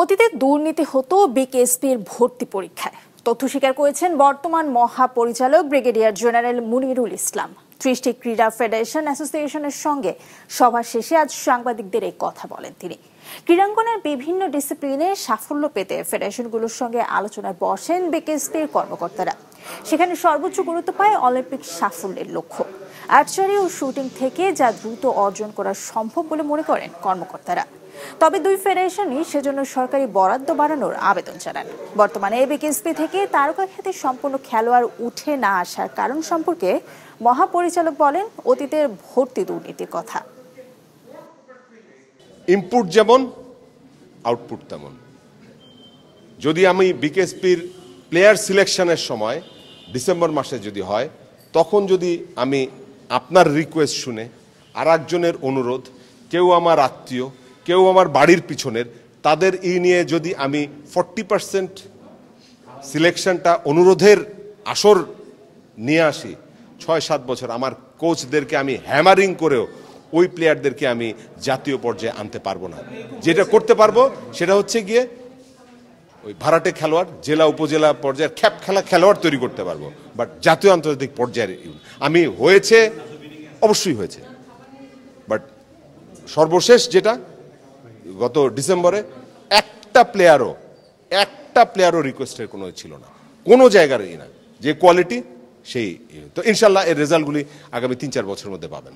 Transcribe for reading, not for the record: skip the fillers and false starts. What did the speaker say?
অতীতে দুর্নীতি হতো বিকেএসপির ভর্তি পরীক্ষায়। তথ্য স্বীকার করেছেন বর্তমান মহাপরিচালক ব্রিগেডিয়ার জেনারেল মুনিরুল ইসলাম। ৩০টি ক্রীড়া ফেডারেশন অ্যাসোসিয়েশনের সঙ্গে সভা শেষে আজ সাংবাদিকদের এই কথা বলেন তিনি। ক্রীড়াঙ্গনের বিভিন্ন ডিসিপ্লিনে সাফল্য পেতে ফেডারেশনগুলোর সঙ্গে আলোচনায় বসেন বিকেএসপির কর্মকর্তারা। সেখানে সর্বোচ্চ গুরুত্ব পায় অলিম্পিক সাফল্যের লক্ষ্য। আর্চারি ও শুটিং থেকে যা দ্রুত অর্জন করা সম্ভব বলে মনে করেন কর্মকর্তারা। তবে দুই ফেডারেশনই সেজন্য সরকারি বরাদ্দ বাড়ানোর আবেদন জানান। বর্তমানে বিকেএসপি থেকে তারকা খ্যাতি সম্পন্ন খেলোয়াড় উঠে না আসার কারণ সম্পর্কে মহাপরিচালক বলেন, অতীতের ভর্তি দুর্নীতির কথা। ইনপুট যেমন আউটপুট তেমন। যদি আমি বিকেএসপির প্লেয়ার সিলেকশনের সময় ডিসেম্বর মাসে যদি হয়, তখন যদি আমি আপনার রিকোয়েস্ট শুনে আর একজনের অনুরোধ, কেউ আমার আত্মীয়, কেউ আমার বাড়ির পিছনের, তাদের নিয়ে যদি আমি 40% সিলেকশনটা অনুরোধের আসর নিয়ে আসি, ৬-৭ বছর আমার কোচদেরকে আমি হ্যামারিং করেও ওই প্লেয়ারদেরকে আমি জাতীয় পর্যায়ে আনতে পারবো না। যেটা করতে পারবো সেটা হচ্ছে গিয়ে ওই ভাড়াটে খেলোয়াড়, জেলা উপজেলা পর্যায়ের খ্যাপ খেলা খেলোয়াড় তৈরি করতে পারবো, বাট জাতীয় আন্তর্জাতিক পর্যায়ের আমি হয়েছে, অবশ্যই হয়েছে। বাট সর্বশেষ যেটা গত ডিসেম্বরে একটা প্লেয়ারও রিকোয়েস্টের কোনো ছিল না, কোনো জায়গারই না। যে কোয়ালিটি সেই। তো ইনশাল্লাহ এর রেজাল্টগুলি আগামী ৩-৪ বছরের মধ্যে পাবেন।